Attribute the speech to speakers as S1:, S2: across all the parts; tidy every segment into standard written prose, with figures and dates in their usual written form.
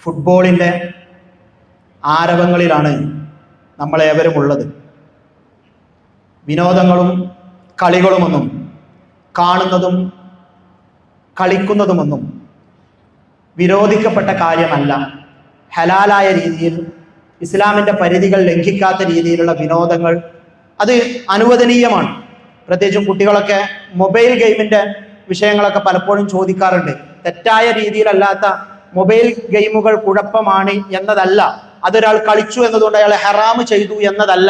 S1: ഫുട്ബോളിൻ്റെ ആരവങ്ങളിലാണ് നമ്മളേവരും ഉള്ളത്. വിനോദങ്ങളും കളികളുമൊന്നും കാണുന്നതും കളിക്കുന്നതുമൊന്നും വിരോധിക്കപ്പെട്ട കാര്യമല്ല. ഹലാലായ രീതിയിൽ ഇസ്ലാമിൻ്റെ പരിധികൾ ലംഘിക്കാത്ത രീതിയിലുള്ള വിനോദങ്ങൾ അത് അനുവദനീയമാണ്. പ്രത്യേകിച്ചും കുട്ടികളൊക്കെ മൊബൈൽ ഗെയിമിൻ്റെ വിഷയങ്ങളൊക്കെ പലപ്പോഴും ചോദിക്കാറുണ്ട്. തെറ്റായ രീതിയിലല്ലാത്ത മൊബൈൽ ഗെയിമുകൾ കുഴപ്പമാണ് എന്നതല്ല, അതൊരാൾ കളിച്ചു എന്നതുകൊണ്ട് അയാൾ ഹറാമ് ചെയ്തു എന്നതല്ല.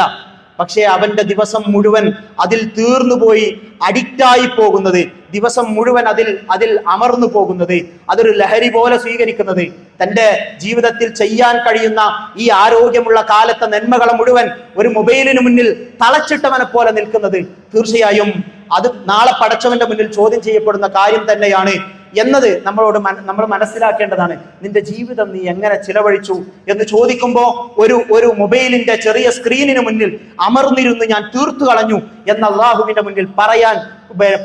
S1: പക്ഷേ അവൻ്റെ ദിവസം മുഴുവൻ അതിൽ തീർന്നുപോയി അഡിക്റ്റായി പോകുന്നത്, ദിവസം മുഴുവൻ അതിൽ അമർന്നു പോകുന്നത്, അതൊരു ലഹരി പോലെ സ്വീകരിക്കുന്നത്, തൻ്റെ ജീവിതത്തിൽ ചെയ്യാൻ കഴിയുന്ന ഈ ആരോഗ്യമുള്ള കാലത്തെ നന്മകളെ മുഴുവൻ ഒരു മൊബൈലിന് മുന്നിൽ തളച്ചിട്ടവനെ പോലെ നിൽക്കുന്നത്, തീർച്ചയായും അത് നാളെ പടച്ചവന്റെ മുന്നിൽ ചോദ്യം ചെയ്യപ്പെടുന്ന കാര്യം തന്നെയാണ് എന്നത് നമ്മൾ മനസ്സിലാക്കേണ്ടതാണ്. നിന്റെ ജീവിതം നീ എങ്ങനെ ചിലവഴിച്ചു എന്ന് ചോദിക്കുമ്പോൾ ഒരു മൊബൈലിന്റെ ചെറിയ സ്ക്രീനിന് മുന്നിൽ അമർന്നിരുന്ന് ഞാൻ തീർത്തു കളഞ്ഞു എന്ന അല്ലാഹുവിന്റെ മുന്നിൽ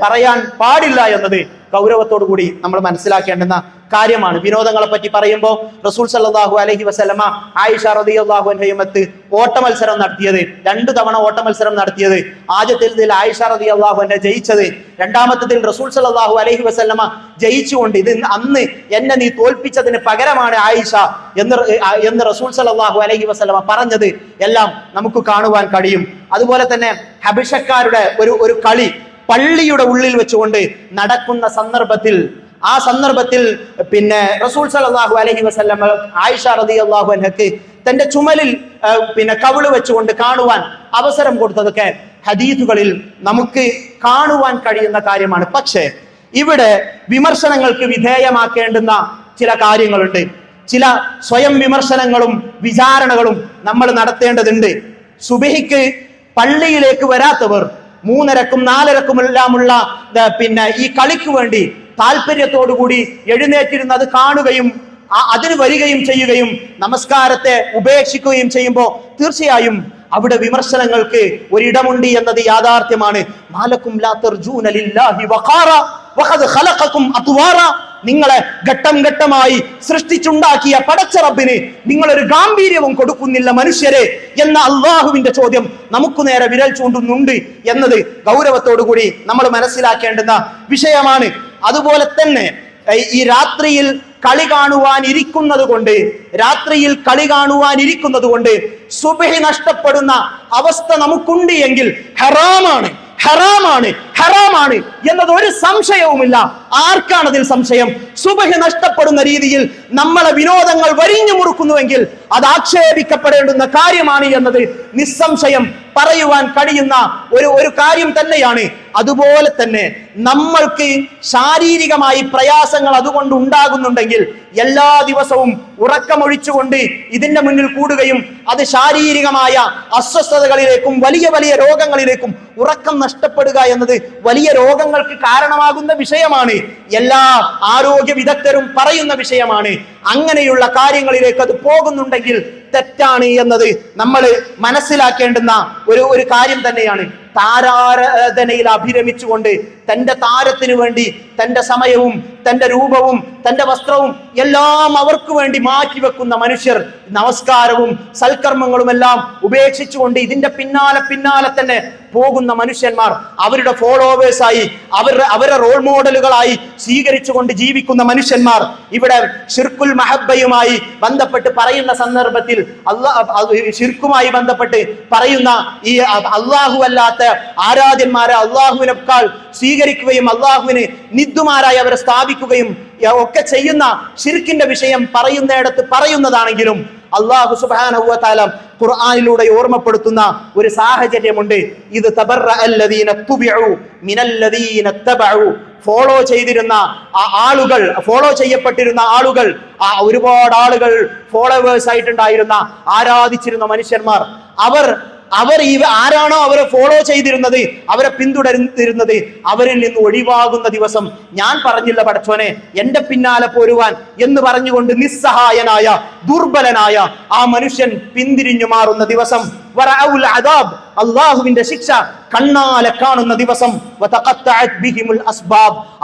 S1: പറയാൻ പാടില്ല എന്നത് ഗൗരവത്തോടു കൂടി നമ്മൾ മനസ്സിലാക്കേണ്ടുന്ന കാര്യമാണ്. വിനോദങ്ങളെ പറ്റി പറയുമ്പോൾ റസൂൽ സല്ലല്ലാഹു അലൈഹി വസല്ലമ ആയിഷ റളിയല്ലാഹു അൻഹയുമത്ത് ഓട്ടമത്സരം നടത്തിയത്, 2 തവണ ഓട്ടമത്സരം നടത്തിയത്. ആദ്യത്തിൽ ആയിഷ റളിയല്ലാഹു അൻഹ ജയിച്ചത്, രണ്ടാമത്തതിൽ റസൂൽ സല്ലല്ലാഹു അലൈഹി വസല്ലമ ജയിച്ചുകൊണ്ട് ഇത് അന്ന് എന്നെ നീ തോൽപ്പിച്ചതിന് പകരമാണ് ആയിഷ എന്ന് റസൂൽ സല്ലല്ലാഹു അലൈഹി വസല്ലമ പറഞ്ഞത് എല്ലാം നമുക്ക് കാണുവാൻ കഴിയും. അതുപോലെ തന്നെ ഹബശക്കാരുടെ ഒരു കളി പള്ളിയുടെ ഉള്ളിൽ വെച്ചുകൊണ്ട് നടക്കുന്ന സന്ദർഭത്തിൽ പിന്നെ റസൂൽ സല്ലല്ലാഹു അലൈഹി വസല്ലമ ആയിഷ റളിയല്ലാഹു അൻഹക്ക് തന്റെ ചുമലിൽ കവിള് വെച്ചുകൊണ്ട് കാണുവാൻ അവസരം കൊടുത്തതൊക്കെ ഹദീസുകളിൽ നമുക്ക് കാണുവാൻ കഴിയുന്ന കാര്യമാണ്. പക്ഷേ ഇവിടെ വിമർശനങ്ങൾക്ക് വിധേയമാക്കേണ്ടുന്ന ചില കാര്യങ്ങളുണ്ട്. ചില സ്വയം വിമർശനങ്ങളും വിചാരണകളും നമ്മൾ നടത്തേണ്ടതുണ്ട്. സുബഹിക്ക് പള്ളിയിലേക്ക് വരാത്തവർ 3:30-ക്കും 4:30-ക്കുമെല്ലാമുള്ള ഈ കളിക്ക് വേണ്ടി താല്പര്യത്തോടുകൂടി എഴുന്നേറ്റിരുന്ന് അത് കാണുകയും അതിന് വരികയും ചെയ്യുകയും നമസ്കാരത്തെ ഉപേക്ഷിക്കുകയും ചെയ്യുമ്പോൾ തീർച്ചയായും അവിടെ വിമർശനങ്ങൾക്ക് ഒരിടമുണ്ട് എന്നത് യാഥാർത്ഥ്യമാണ്. മാലക്കും ലാ തർജൂന ലില്ലാഹി വഖാറ വഖദ് ഖലഖകും അത്വാറ. നിങ്ങളെ ഘട്ടം ഘട്ടമായി സൃഷ്ടിച്ചുണ്ടാക്കിയ പടച്ച റബ്ബിന് നിങ്ങളൊരു ഗാംഭീര്യവും കൊടുക്കുന്നില്ല മനുഷ്യരെ എന്ന അള്ളാഹുവിന്റെ ചോദ്യം നമുക്ക് നേരെ വിരൽ ചൂണ്ടുന്നുണ്ട് എന്നത് ഗൗരവത്തോടു കൂടി നമ്മൾ മനസ്സിലാക്കേണ്ടുന്ന വിഷയമാണ്. അതുപോലെ തന്നെ ഈ രാത്രിയിൽ കളി കാണുവാനിരിക്കുന്നത് കൊണ്ട് സുബ്ഹി നഷ്ടപ്പെടുന്ന അവസ്ഥ നമുക്കുണ്ട് എങ്കിൽ ഹറാമാണ് എന്നത് ഒരു സംശയവുമില്ല. ആർക്കാണ് അതിൽ സംശയം? സുബ്ഹി നഷ്ടപ്പെടുന്ന രീതിയിൽ നമ്മളെ വിനോദങ്ങൾ വരിഞ്ഞു മുറുക്കുന്നുവെങ്കിൽ അത് ആക്ഷേപിക്കപ്പെടേണ്ടുന്ന കാര്യമാണ് എന്നത് നിസ്സംശയം പറയുവാൻ കഴിയുന്ന ഒരു കാര്യം തന്നെയാണ്. അതുപോലെ തന്നെ നമ്മൾക്ക് ശാരീരികമായി പ്രയാസങ്ങൾ അതുകൊണ്ട് ഉണ്ടാകുന്നുണ്ടെങ്കിൽ എല്ലാ ദിവസവും ഉറക്കമൊഴിച്ചുകൊണ്ട് ഇതിന്റെ മുന്നിൽ കൂടുകയും അത് ശാരീരികമായ അസ്വസ്ഥതകളിലേക്കും വലിയ വലിയ രോഗങ്ങളിലേക്കും ഉറക്കം നഷ്ടപ്പെടുക എന്നത് വലിയ രോഗങ്ങൾക്ക് കാരണമാകുന്ന വിഷയമാണ്. എല്ലാ ആരോഗ്യ വിദഗ്ധരും പറയുന്ന വിഷയമാണ്. അങ്ങനെയുള്ള കാര്യങ്ങളിലേക്ക് അത് പോകുന്നുണ്ടെങ്കിൽ തെറ്റാണ് എന്നത് നമ്മൾ മനസ്സിലാക്കേണ്ടുന്ന ഒരു കാര്യം തന്നെയാണ്. താരാരാധനയിൽ അഭിരമിച്ചുകൊണ്ട് തന്റെ താരത്തിനു വേണ്ടി തന്റെ സമയവും തന്റെ രൂപവും തന്റെ വസ്ത്രവും എല്ലാം അവർക്ക് വേണ്ടി മാറ്റിവെക്കുന്ന മനുഷ്യർ, നമസ്കാരവും സൽക്കർമ്മങ്ങളും എല്ലാം ഉപേക്ഷിച്ചുകൊണ്ട് ഇതിന്റെ പിന്നാലെ തന്നെ പോകുന്ന മനുഷ്യന്മാർ, അവരുടെ ഫോളോവേഴ്സായി അവരുടെ റോൾ മോഡലുകളായി സ്വീകരിച്ചുകൊണ്ട് ജീവിക്കുന്ന മനുഷ്യന്മാർ ഇവിടെ ഷിർക്കുൽ മഹബ്ബയുമായി ബന്ധപ്പെട്ട് പറയുന്ന സന്ദർഭത്തിൽ ഷിർക്കുമായി ബന്ധപ്പെട്ട് പറയുന്ന ഈ അള്ളാഹു അല്ലാത്ത ആരാധ്യന്മാരെ അള്ളാഹുവിനേക്കാൾ സ്വീകരിക്കുകയും അള്ളാഹുവിന് നിദ്ദുമാരായി അവരെ സ്ഥാപിക്കുകയും ഒക്കെ ചെയ്യുന്ന ഷിർക്കിന്റെ വിഷയം പറയുന്നിടത്ത് പറയുന്നതാണെങ്കിലും അല്ലാഹു സുബ്ഹാനഹു വ തആല ഖുർആനിലൂടെ ഓർമ്മപ്പെടുത്തുന്ന ഒരു സാഹചര്യമുണ്ട്. ഇത് തബറഅല്ലദീന തുബിഉ മിനല്ലദീന തബഉ. ഫോളോ ചെയ്യപ്പെട്ടിരുന്ന ആളുകൾ, ഒരുപാട് ആളുകൾ ഫോളോവേഴ്സ് ആയിട്ടുണ്ടായിരുന്ന ആരാധിച്ചിരുന്ന മനുഷ്യന്മാർ, അവർ ആരാണോ അവരെ ഫോളോ ചെയ്തിരുന്നത്, അവരെ പിന്തുടരുന്നിരുന്നത്, അവരിൽ നിന്ന് ഒഴിവാകുന്ന ദിവസം ഞാൻ പറഞ്ഞില്ല പടച്ചോനെ എന്റെ പിന്നാലെ പോരുവാൻ എന്ന് പറഞ്ഞുകൊണ്ട് നിസ്സഹായനായ ദുർബലനായ ആ മനുഷ്യൻ പിന്തിരിഞ്ഞു മാറുന്ന ദിവസം, അള്ളാഹുവിന്റെ ശിക്ഷ കണ്ണാലെ കാണുന്ന ദിവസം,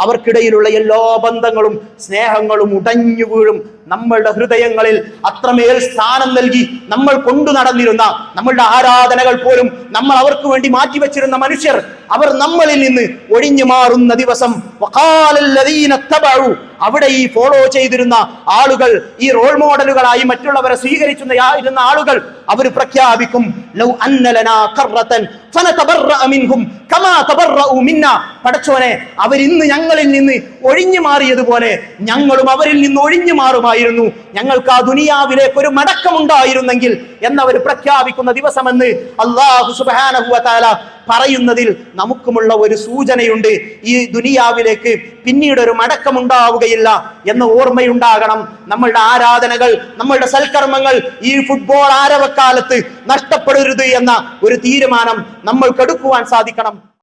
S1: അവർക്കിടയിലുള്ള എല്ലാ ബന്ധങ്ങളും സ്നേഹങ്ങളും ഉടഞ്ഞു വീഴും, നമ്മളുടെ ഹൃദയങ്ങളിൽ അത്രമേൽ സ്ഥാനം നൽകി നമ്മൾ കൊണ്ടു നടന്നിരുന്ന നമ്മളുടെ ആരാധനകൾ പോലും നമ്മൾ അവർക്ക് വേണ്ടി മാറ്റിവെച്ചിരുന്ന മനുഷ്യർ അവർ നമ്മളിൽ നിന്ന് ഒഴിഞ്ഞു മാറുന്ന ദിവസം അവിടെ ഈ ഫോളോ ചെയ്തിരുന്ന ആളുകൾ, ഈ റോൾ മോഡലുകളായി മറ്റുള്ളവരെ സ്വീകരിച്ചിരുന്ന ആളുകൾ അവർ പ്രഖ്യാപിക്കും, ലൗ അന്ന ലനാ ഖർറതൻ ഫനതബറഅ മിൻഹും കമാ തബറഉ മിന്നാ. പടച്ചോനെ, അവരിന്ന് ഞങ്ങളിൽ നിന്ന് ഒഴിഞ്ഞു മാറിയതുപോലെ ഞങ്ങളും അവരിൽ നിന്ന് ഒഴിഞ്ഞു മാറുമായിരുന്നു, ഞങ്ങൾക്ക് ആ ദുനിയാവിലേക്ക് ഒരു മടക്കമുണ്ടായിരുന്നെങ്കിൽ എന്നവർ പ്രഖ്യാപിക്കുന്ന ദിവസമെന്ന് അല്ലാഹു സുബ്ഹാനഹു വ തആല പറയുന്നതിൽ നമുക്കുമുള്ള ഒരു സൂചനയുണ്ട്. ഈ ദുനിയാവിലേക്ക് പിന്നീട് ഒരു മടക്കമുണ്ടാവുകയില്ല എന്ന ഓർമ്മയുണ്ടാകണം. നമ്മളുടെ ആരാധനകൾ, നമ്മളുടെ സൽക്കർമ്മങ്ങൾ ഈ ഫുട്ബോൾ ആരവക്കാലത്ത് നഷ്ടപ്പെടരുത് എന്ന ഒരു തീരുമാനം നമ്മൾക്ക് എടുക്കുവാൻ സാധിക്കണം.